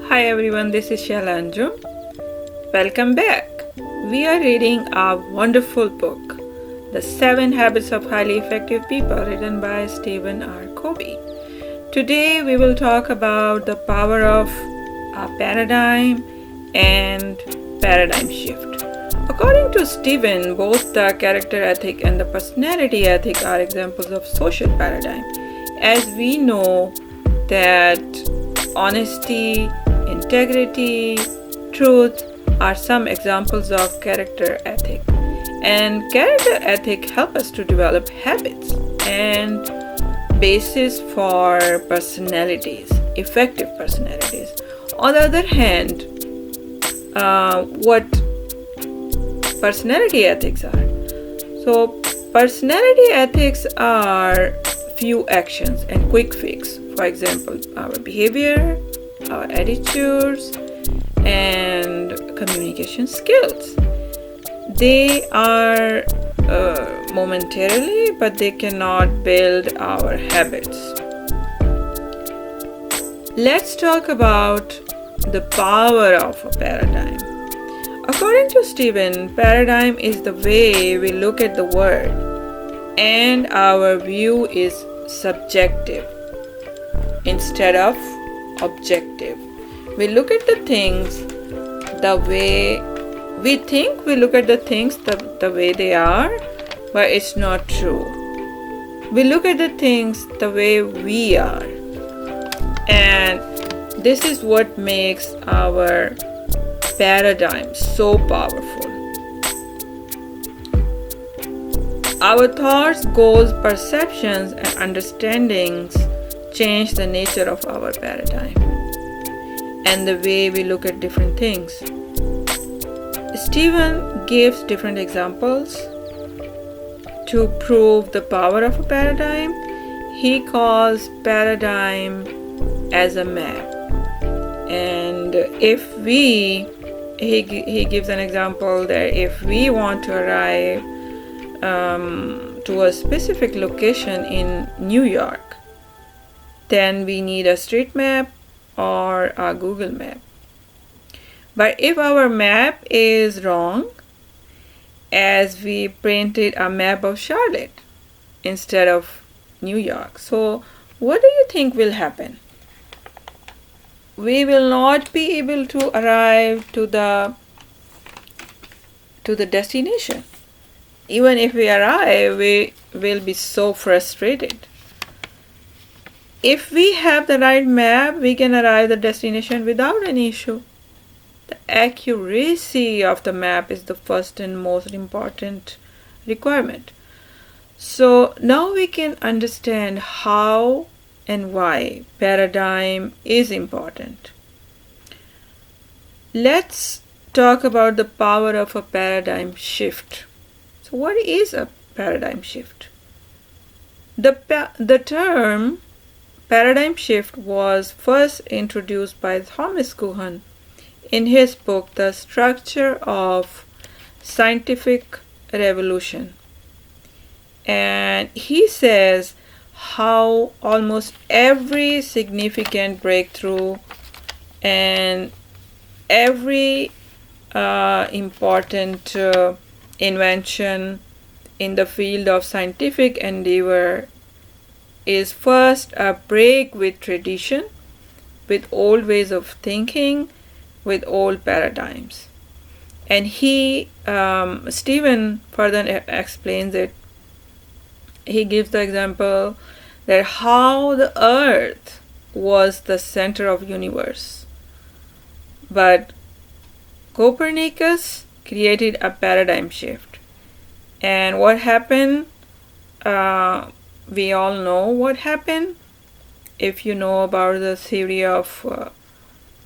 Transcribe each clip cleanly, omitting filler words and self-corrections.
Hi everyone, this is Shalanju. Welcome back. We are reading a wonderful book, The 7 Habits of Highly Effective People, written by Stephen R.Covey. Today we will talk about the power of a paradigm and paradigm shift. According to Stephen, both the character ethic and the personality ethic are examples of social paradigm. As we know that honesty, integrity, truth are some examples of character ethic. And character ethic help us to develop habits and basis for personalities, effective personalities. On the other hand, what personality ethics are? So, personality ethics are few actions and quick fix. For example, our behavior, our attitudes, and communication skills. They are momentarily, but they cannot build our habits. Let's talk about the power of a paradigm. According to Stephen, paradigm is the way we look at the world, and our view is subjective instead of objective. We look at the things the way we think we look at the things the way they are, but it's not true. We look at the things the way we are, and this is what makes our paradigm so powerful. Our thoughts, goals, perceptions, and understandings change the nature of our paradigm and the way we look at different things. Stephen gives different examples to prove the power of a paradigm. He calls paradigm as a map. And if he gives an example that if we want to arrive to a specific location in New York, then we need a street map or a Google map. But if our map is wrong, as we printed a map of Charlotte instead of New York, so what do you think will happen? We will not be able to arrive to the destination. Even if we arrive, we will be so frustrated. If we have the right map, we can arrive at the destination without any issue. The accuracy of the map is the first and most important requirement. So now we can understand how and why paradigm is important. Let's talk about the power of a paradigm shift. So what is a paradigm shift? The term paradigm shift was first introduced by Thomas Kuhn in his book The Structure of Scientific Revolution. And he says how almost every significant breakthrough and every important invention in the field of scientific endeavor is first a break with tradition, with old ways of thinking, with old paradigms. And Stephen further explains it. He gives the example that how the earth was the center of universe. But Copernicus created a paradigm shift. And what happened? We all know what happened. If you know about the theory of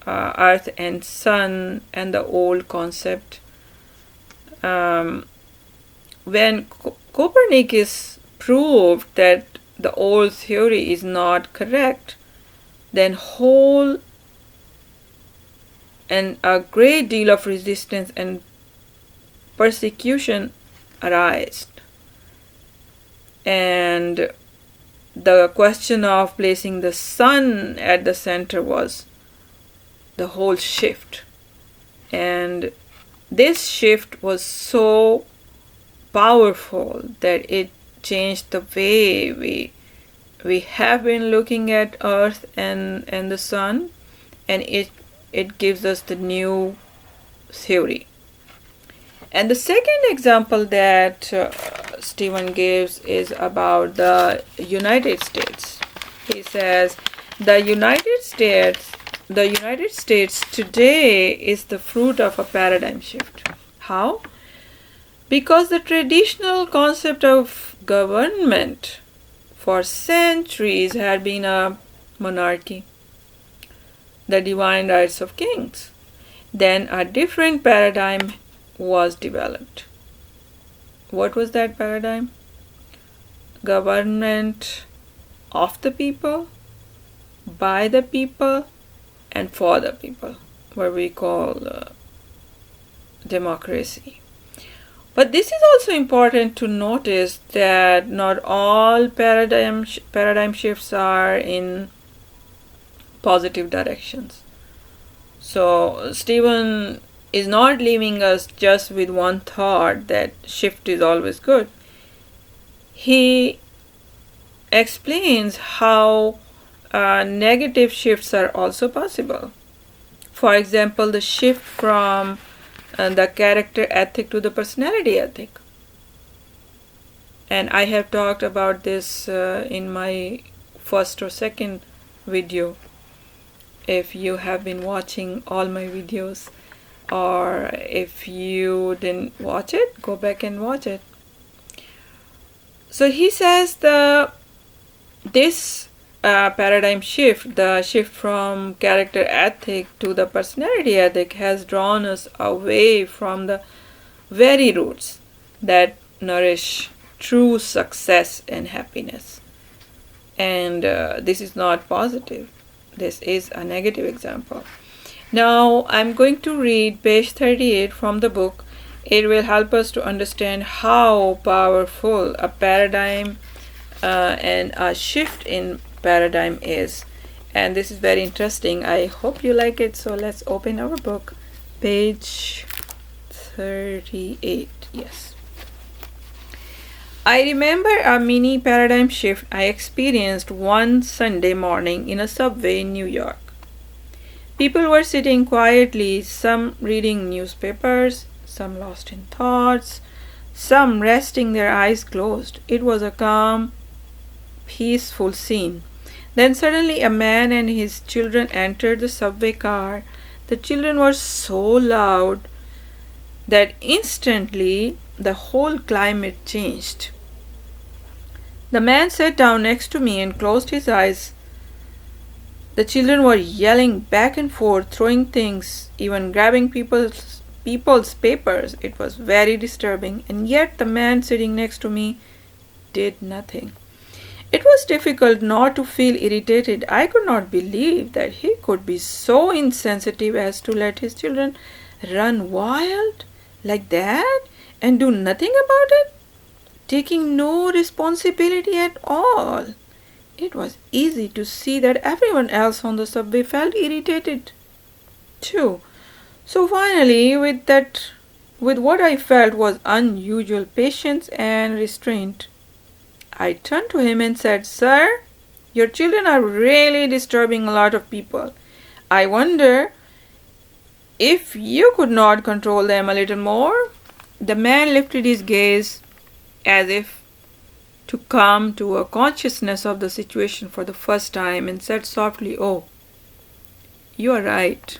earth and sun and the old concept, when Copernicus proved that the old theory is not correct, then whole and a great deal of resistance and persecution arose. And the question of placing the sun at the center was the whole shift. And this shift was so powerful that it changed the way we have been looking at Earth and the sun, and it gives us the new theory. And the second example that Stephen gives is about the United States. He says the United States today is the fruit of a paradigm shift. How? Because the traditional concept of government for centuries had been a monarchy, the divine rights of kings. Then a different paradigm was developed. What was that paradigm? Government of the people, by the people, and for the people, what we call democracy. But this is also important to notice that not all paradigm shifts are in positive directions. So Stephen is not leaving us just with one thought that shift is always good. He explains how negative shifts are also possible. For example, the shift from the character ethic to the personality ethic. And I have talked about this in my first or second video. If you have been watching all my videos, or if you didn't watch it, go back and watch it. So he says this paradigm shift, the shift from character ethic to the personality ethic, has drawn us away from the very roots that nourish true success and happiness. And this is not positive. This is a negative example. Now I'm going to read page 38 from the book. It will help us to understand how powerful a paradigm and a shift in paradigm is. And this is very interesting. I hope you like it. So let's open our book, page 38. Yes. I remember a mini paradigm shift I experienced one Sunday morning in a subway in New York. People were sitting quietly, some reading newspapers, some lost in thoughts, some resting their eyes closed. It was a calm, peaceful scene. Then suddenly a man and his children entered the subway car. The children were so loud that instantly the whole climate changed. The man sat down next to me and closed his eyes. The children were yelling back and forth, throwing things, even grabbing people's papers. It was very disturbing, and yet the man sitting next to me did nothing. It was difficult not to feel irritated. I could not believe that he could be so insensitive as to let his children run wild like that and do nothing about it, taking no responsibility at all. It was easy to see that everyone else on the subway felt irritated too. So finally, with what I felt was unusual patience and restraint, I turned to him and said, "Sir, your children are really disturbing a lot of people. I wonder if you could not control them a little more." The man lifted his gaze as if to come to a consciousness of the situation for the first time and said softly, "Oh, you are right.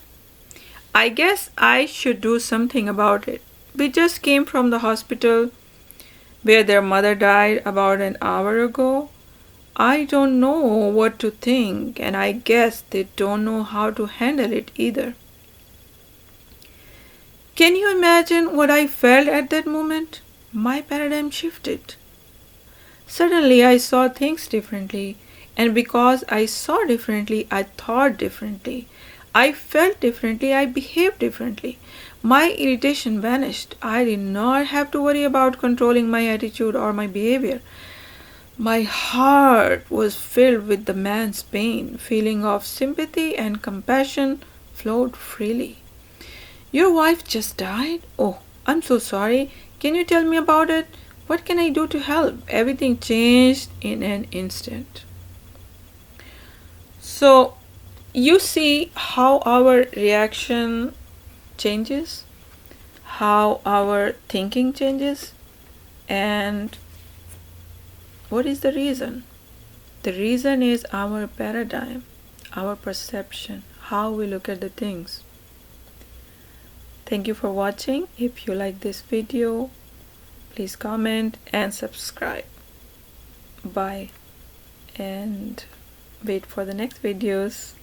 I guess I should do something about it. We just came from the hospital where their mother died about an hour ago. I don't know what to think, and I guess they don't know how to handle it either." Can you imagine what I felt at that moment? My paradigm shifted. Suddenly I saw things differently, and because I saw differently, I thought differently. I felt differently, I behaved differently. My irritation vanished. I did not have to worry about controlling my attitude or my behavior. My heart was filled with the man's pain. Feeling of sympathy and compassion flowed freely. Your wife just died? Oh, I'm so sorry. Can you tell me about it? What can I do to help? Everything changed in an instant. So, you see how our reaction changes, how our thinking changes, and what is the reason? The reason is our paradigm, our perception, how we look at the things. Thank you for watching. If you like this video, please comment and subscribe. Bye, and wait for the next videos.